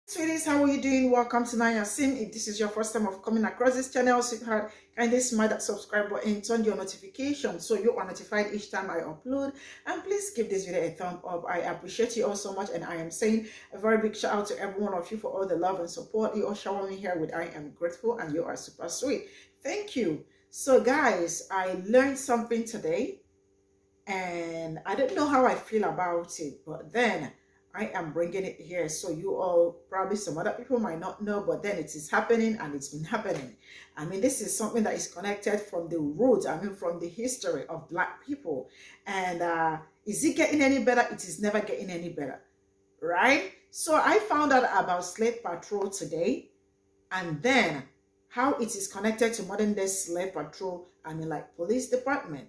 Sweeties, how are you doing? Welcome to Cimnanya Sim. If this is your first time of coming across this channel, sweetheart, kindly smash that subscribe button, turn your notifications so you are notified each time I upload. And please give this video a thumb up. I appreciate you all so much, and I am saying a very big shout out to every one of you for all the love and support you all shower me here with. I am grateful, and you are super sweet. Thank you. So guys, I learned something today, and I don't know how I feel about it, but then I am bringing it here so you all, probably some other people might not know, but then it is happening and it's been happening. I mean, this is something that is connected from the roots, from the history of Black people. And is it getting any better? It is never getting any better, right? So I found out about slave patrol today, and then how it is connected to modern day slave patrol, like police department.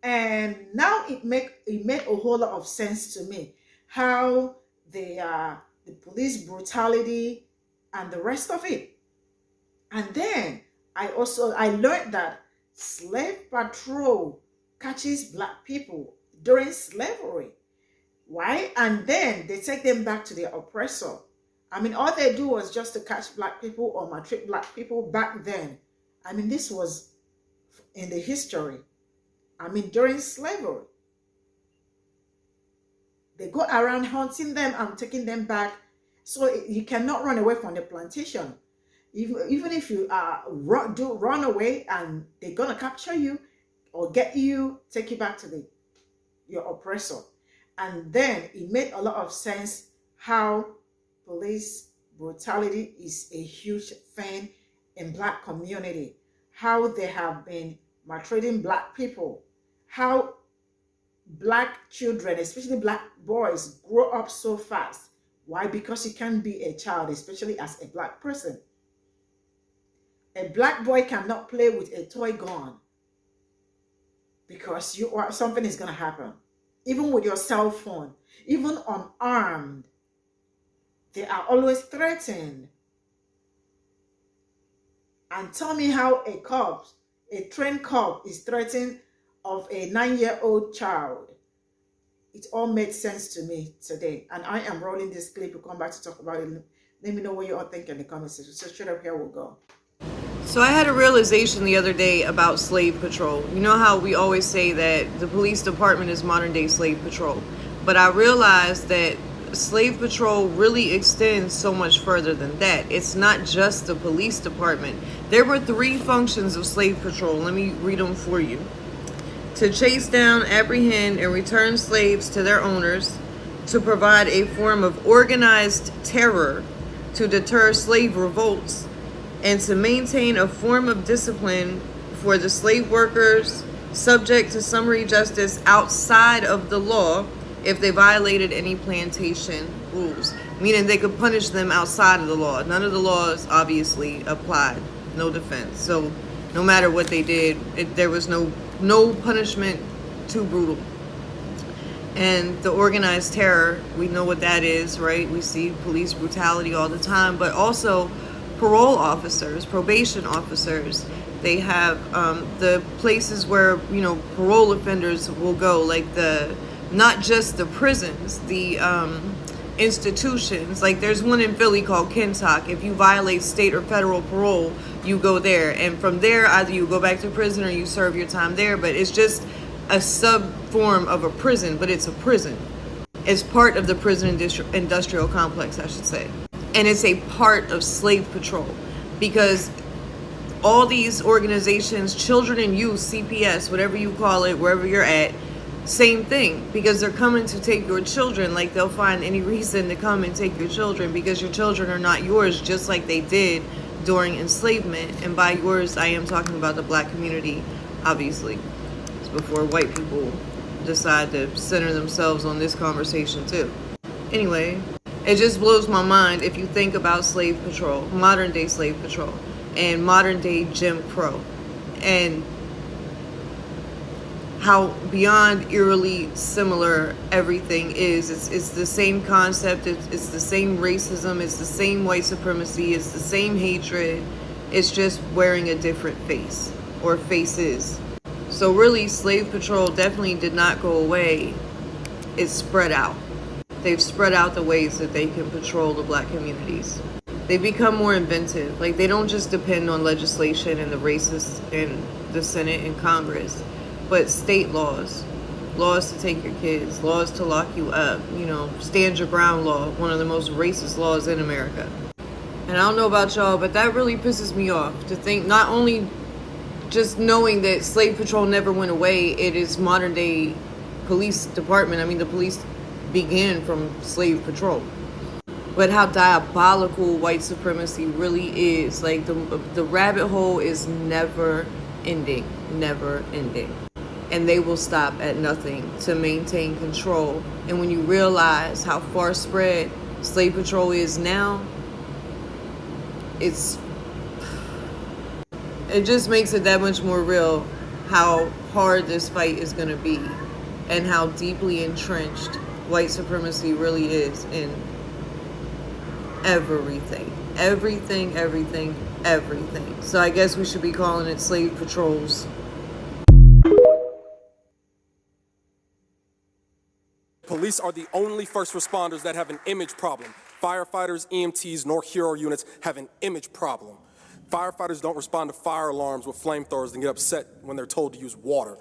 And now it made a whole lot of sense to me, how the police brutality and the rest of it. And then I learned that slave patrol catches Black people during slavery. Why? And then they take them back to their oppressor. All they do was just to catch Black people or maltreat Black people back then. This was in the history. During slavery. They go around hunting them and taking them back. So you cannot run away from the plantation. Even if you run away, and they're going to capture you or get you, take you back to your oppressor. And then it made a lot of sense how police brutality is a huge thing in Black community. How they have been maltreating Black people. How Black children, especially Black boys, grow up so fast. Why? Because you can't be a child, especially as a Black person. A Black boy cannot play with a toy gun because something is going to happen. Even with your cell phone, even unarmed, they are always threatened. And tell me how a trained cop is threatened of a 9-year-old child. It all made sense to me today, and I am rolling this clip. We'll come back to talk about it. Let me know what you all think in the comment section. So straight up here we'll go. So I had a realization the other day about slave patrol. You know how we always say that the police department is modern day slave patrol, but I realized that slave patrol really extends so much further than that. It's not just the police department. There were 3 functions of slave patrol. Let me read them for you. To chase down, apprehend, and return slaves to their owners, to provide a form of organized terror to deter slave revolts, and to maintain a form of discipline for the slave workers subject to summary justice outside of the law if they violated any plantation rules. Meaning they could punish them outside of the law. None of the laws obviously applied. No defense. So no matter what they did, there was no punishment too brutal. And the organized terror, we know what that is, right? We see police brutality all the time, but also parole officers, probation officers. They have the places where, parole offenders will go, like not just the prisons, the institutions. Like there's one in Philly called Kentuck. If you violate state or federal parole, you go there, and from there either you go back to prison or you serve your time there. But it's just a sub form of a prison, but it's a prison. It's part of the prison industrial complex, I should say. And it's a part of slave patrol, because all these organizations, children and youth, CPS, whatever you call it, wherever you're at, same thing, because they're coming to take your children. Like they'll find any reason to come and take your children, because your children are not yours, just like they did during enslavement. And by yours, I am talking about the Black community, obviously. It's before white people decide to center themselves on this conversation too. Anyway, it just blows my mind if you think about slave patrol, modern day slave patrol, and modern day Jim Crow, and how beyond eerily similar everything is. It's the same concept, it's the same racism, it's the same white supremacy, it's the same hatred. It's just wearing a different face, or faces. So really, slave patrol definitely did not go away. It spread out. they've spread out the ways that they can patrol the black communities. They become more inventive. Like, they don't just depend on legislation and the racists in the Senate and Congress, but state laws. Laws to take your kids, laws to lock you up, you know, stand your ground law, one of the most racist laws in America. And I don't know about y'all, but that really pisses me off to think, not only just knowing that slave patrol never went away, it is modern day police department. I mean, the police began from slave patrol. But how diabolical white supremacy really is. Like, the rabbit hole is never ending, never ending. And they will stop at nothing to maintain control. And when you realize how far spread slave patrol is now, it just makes it that much more real how hard this fight is going to be and how deeply entrenched white supremacy really is in everything. Everything. So I guess we should be calling it slave patrols. Police are the only first responders that have an image problem. Firefighters, EMTs, nor hero units have an image problem. Firefighters don't respond to fire alarms with flamethrowers and get upset when they're told to use water.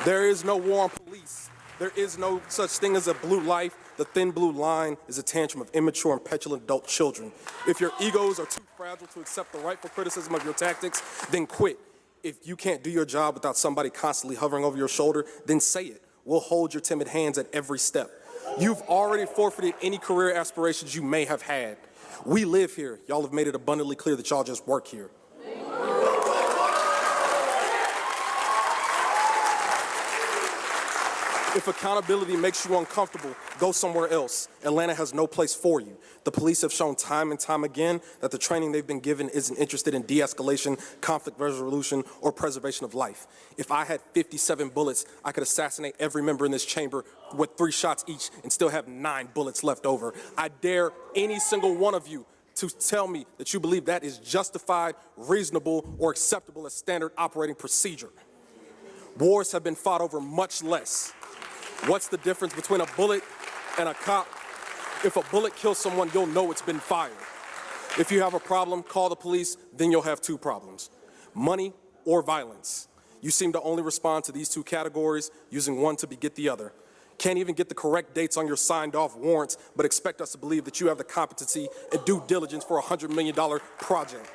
There is no war on police. There is no such thing as a blue life. The thin blue line is a tantrum of immature and petulant adult children. If your egos are too fragile to accept the rightful criticism of your tactics, then quit. If you can't do your job without somebody constantly hovering over your shoulder, then say it. We'll hold your timid hands at every step. You've already forfeited any career aspirations you may have had. We live here. Y'all have made it abundantly clear that y'all just work here. If accountability makes you uncomfortable, go somewhere else. Atlanta has no place for you. The police have shown time and time again that the training they've been given isn't interested in de-escalation, conflict resolution, or preservation of life. If I had 57 bullets, I could assassinate every member in this chamber with 3 shots each and still have 9 bullets left over. I dare any single one of you to tell me that you believe that is justified, reasonable, or acceptable as standard operating procedure. Wars have been fought over much less. What's the difference between a bullet and a cop? If a bullet kills someone, you'll know it's been fired. If you have a problem, call the police, then you'll have 2 problems: money or violence. You seem to only respond to these 2 categories, using one to beget the other. Can't even get the correct dates on your signed off warrants, but expect us to believe that you have the competency and due diligence for a $100 million project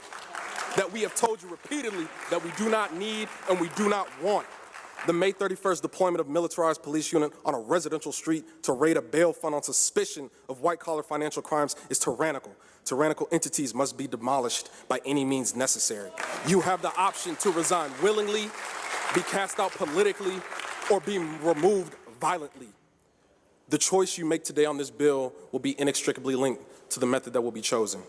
that we have told you repeatedly that we do not need and we do not want. The May 31st deployment of militarized police unit on a residential street to raid a bail fund on suspicion of white-collar financial crimes is tyrannical. Tyrannical entities must be demolished by any means necessary. You have the option to resign willingly, be cast out politically, or be removed violently. The choice you make today on this bill will be inextricably linked to the method that will be chosen.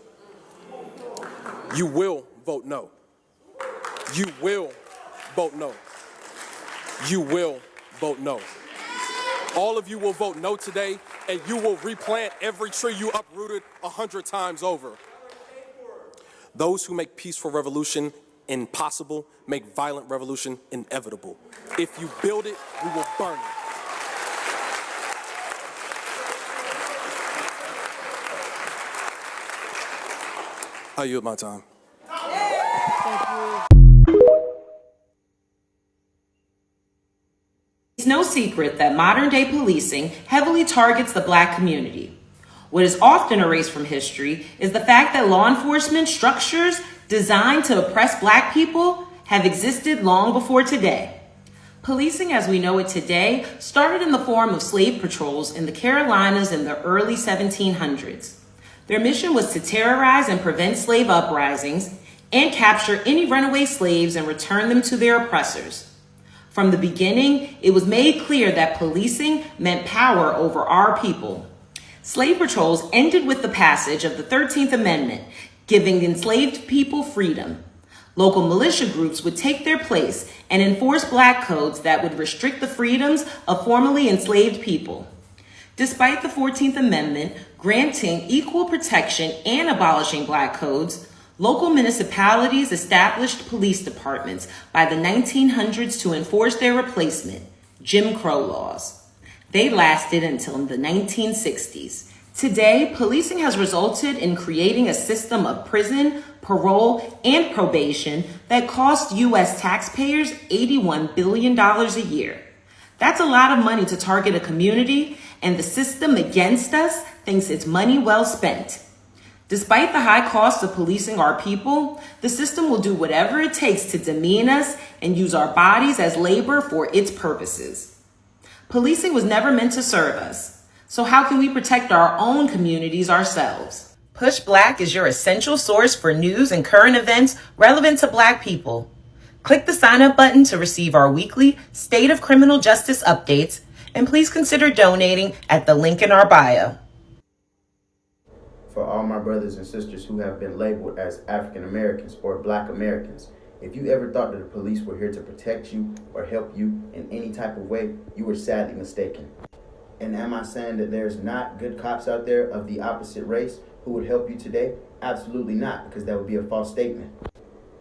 You will vote no. You will vote no. You will vote no. All of you will vote no today, and you will replant every tree you uprooted 100 times over. Those who make peaceful revolution impossible make violent revolution inevitable. If you build it, we will burn it. I yield my time. It's no secret that modern-day policing heavily targets the Black community. What is often erased from history is the fact that law enforcement structures designed to oppress Black people have existed long before today. Policing as we know it today started in the form of slave patrols in the Carolinas in the early 1700s. Their mission was to terrorize and prevent slave uprisings and capture any runaway slaves and return them to their oppressors. From the beginning, it was made clear that policing meant power over our people. Slave patrols ended with the passage of the 13th Amendment, giving enslaved people freedom. Local militia groups would take their place and enforce Black codes that would restrict the freedoms of formerly enslaved people. Despite the 14th Amendment granting equal protection and abolishing Black codes, local municipalities established police departments by the 1900s to enforce their replacement, Jim Crow laws. They lasted until the 1960s. Today, policing has resulted in creating a system of prison, parole, and probation that cost U.S. taxpayers $81 billion a year. That's a lot of money to target a community, and the system against us thinks it's money well spent. Despite the high cost of policing our people, the system will do whatever it takes to demean us and use our bodies as labor for its purposes. Policing was never meant to serve us. So how can we protect our own communities ourselves? Push Black is your essential source for news and current events relevant to Black people. Click the sign up button to receive our weekly State of Criminal Justice updates, and please consider donating at the link in our bio. For all my brothers and sisters who have been labeled as African Americans or Black Americans, if you ever thought that the police were here to protect you or help you in any type of way, you were sadly mistaken. And am I saying that there's not good cops out there of the opposite race who would help you today? Absolutely not, because that would be a false statement.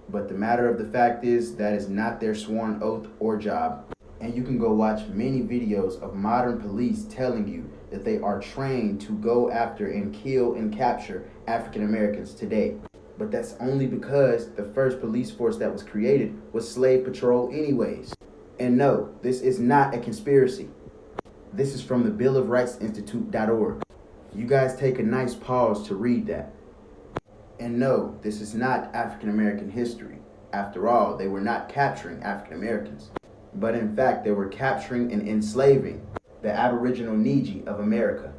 But the matter of the fact is that is not their sworn oath or job. And you can go watch many videos of modern police telling you that they are trained to go after and kill and capture African Americans today. But that's only because the first police force that was created was slave patrol anyways. And no, this is not a conspiracy. This is from the Bill of Rights Institute.org. You guys take a nice pause to read that. And no, this is not African American history. After all, they were not capturing African Americans, but in fact, they were capturing and enslaving the Aboriginal Niji of America.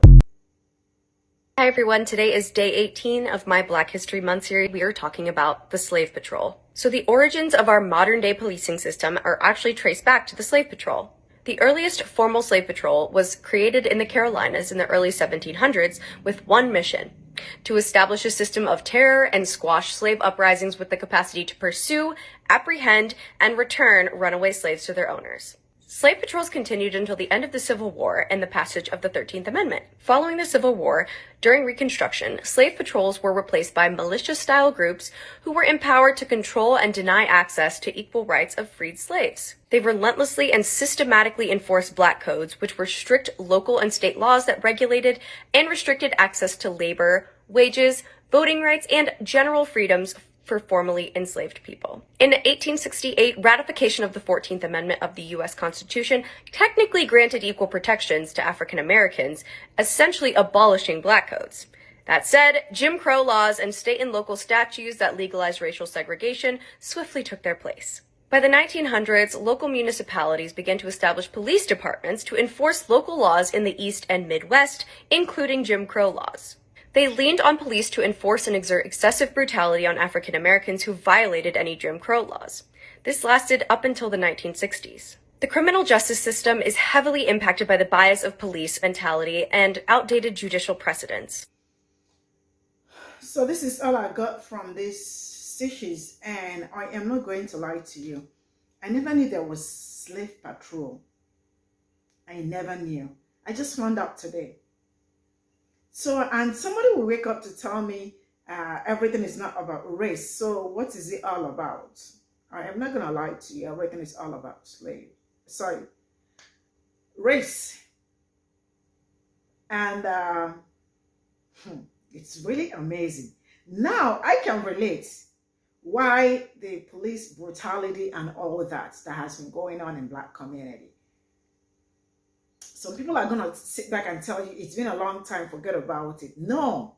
Hi everyone, today is day 18 of my Black History Month series. We are talking about the slave patrol. So the origins of our modern day policing system are actually traced back to the slave patrol. The earliest formal slave patrol was created in the Carolinas in the early 1700s with one mission: to establish a system of terror and squash slave uprisings with the capacity to pursue, apprehend, and return runaway slaves to their owners. Slave patrols continued until the end of the Civil War and the passage of the 13th Amendment. Following the Civil War, during Reconstruction, slave patrols were replaced by militia-style groups who were empowered to control and deny access to equal rights of freed slaves. They relentlessly and systematically enforced Black codes, which were strict local and state laws that regulated and restricted access to labor, wages, voting rights, and general freedoms for formerly enslaved people. In 1868, ratification of the 14th Amendment of the U.S. Constitution technically granted equal protections to African Americans, essentially abolishing Black codes. That said, Jim Crow laws and state and local statutes that legalized racial segregation swiftly took their place. By the 1900s, local municipalities began to establish police departments to enforce local laws in the East and Midwest, including Jim Crow laws. They leaned on police to enforce and exert excessive brutality on African Americans who violated any Jim Crow laws. This lasted up until the 1960s. The criminal justice system is heavily impacted by the bias of police mentality and outdated judicial precedents. So this is all I got from this series, and I am not going to lie to you. I never knew there was slave patrol. I never knew. I just found out today. So, and somebody will wake up to tell me everything is not about race. So what is it all about? I am not going to lie to you. Everything is all about race. And it's really amazing. Now I can relate why the police brutality and all that has been going on in Black community. Some people are going to sit back and tell you it's been a long time, forget about it. No.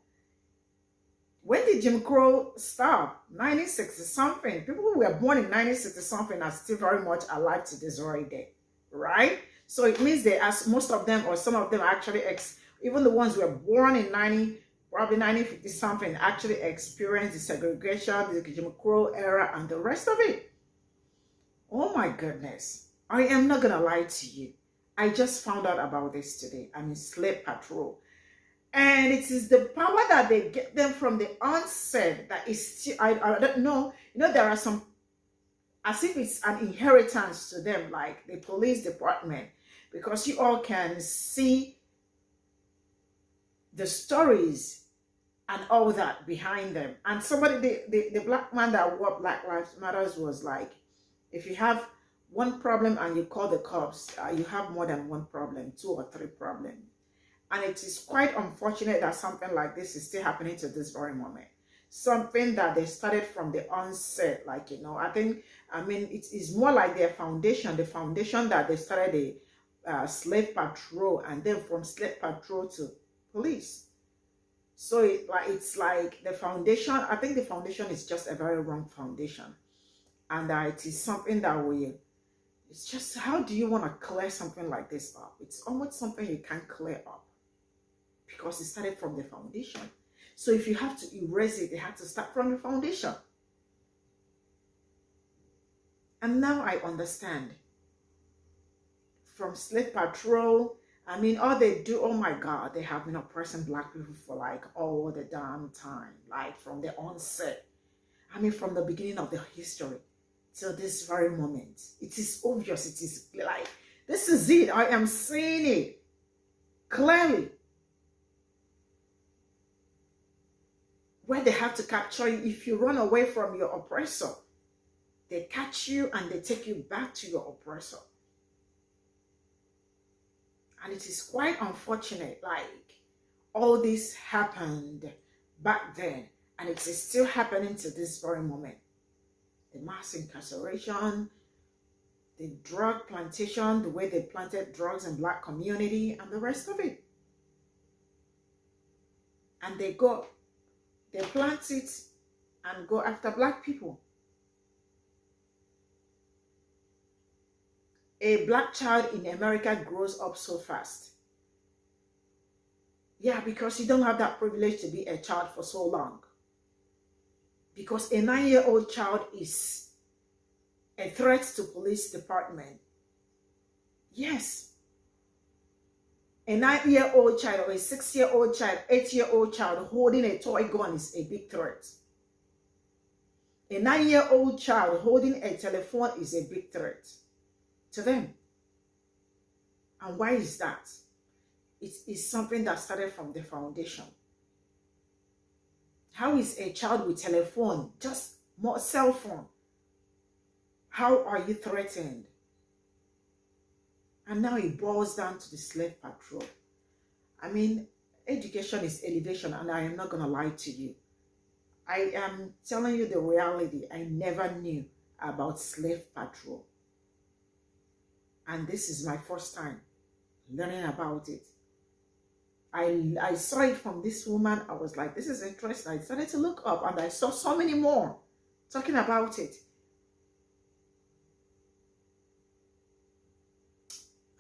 When did Jim Crow stop? 1960 something. People who were born in 1960 something are still very much alive to this very day, right? So it means that as most of them or some of them actually, even the ones who were born in probably 1950 something, actually experienced the segregation, the Jim Crow era, and the rest of it. Oh my goodness. I am not going to lie to you. I just found out about this today. I mean, slave patrol. And it is the power that they get them from the onset that is still, I don't know. You know, there are some, as if it's an inheritance to them, like the police department, because you all can see the stories and all that behind them. And somebody, the Black man that wore Black Lives Matters was like, if you have one problem and you call the cops, you have more than one problem, 2 or 3 problems. And it is quite unfortunate that something like this is still happening to this very moment. Something that they started from the onset, like, you know, I mean, it is more like their foundation, the foundation that they started a slave patrol, and then from slave patrol to police. So it's like the foundation, I think the foundation is just a very wrong foundation. And it is something that it's just, how do you want to clear something like this up? It's almost something you can't clear up because it started from the foundation. So if you have to erase it, you have to start from the foundation. And now I understand. From slave patrol, I mean, all they do, oh my God, they have been oppressing black people for like all the damn time, like from the onset. I mean, from the beginning of the history till this very moment. It is obvious, it is like, this is it. I am seeing it clearly. Where they have to capture you. If you run away from your oppressor, they catch you and they take you back to your oppressor. And it is quite unfortunate, like, all this happened back then, and it is still happening to this very moment. The mass incarceration, the drug plantation, the way they planted drugs in black community, and the rest of it. And they plant it and go after black people. A black child in America grows up so fast. Yeah, because you don't have that privilege to be a child for so long. Because a 9-year-old child is a threat to police department. Yes. A 9-year-old child or a 6-year-old child, 8-year-old child holding a toy gun is a big threat. A 9-year-old child holding a telephone is a big threat to them. And why is that? It is something that started from the foundation. How is a child with telephone, just more cell phone? How are you threatened? And now it boils down to the slave patrol. I mean, education is elevation, and I am not going to lie to you. I am telling you the reality. I never knew about slave patrol. And this is my first time learning about it. I saw it from this woman. I was like, this is interesting. I started to look up, and I saw so many more talking about it.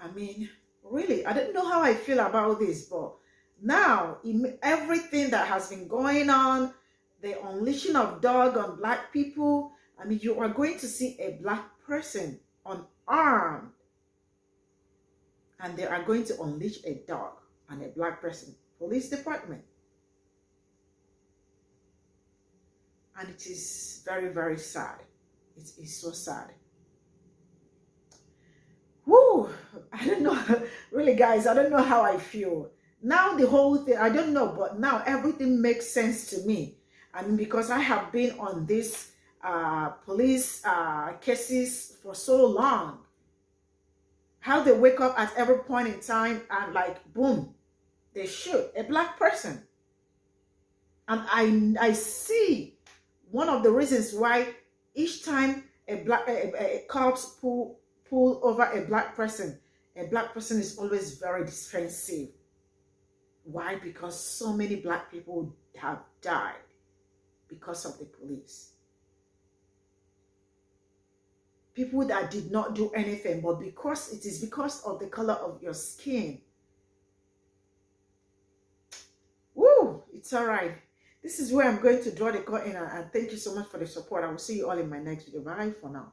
I mean, really, I didn't know how I feel about this, but now everything that has been going on, the unleashing of dog on black people, I mean, you are going to see a black person unarmed, and they are going to unleash a dog on a black person. Police department. And it is very, very sad. It is so sad. Whoo! I don't know. Really, guys, I don't know how I feel. Now the whole thing, I don't know, but now everything makes sense to me. I mean, because I have been on this police cases for so long. How they wake up at every point in time and like, boom, they shoot a black person. And I see one of the reasons why each time a cops pull over a black person is always very defensive. Why? Because so many black people have died because of the police. People that did not do anything, but because it is because of the color of your skin. Woo! It's all right. This is where I'm going to draw the curtain, and thank you so much for the support. I will see you all in my next video. Bye for now.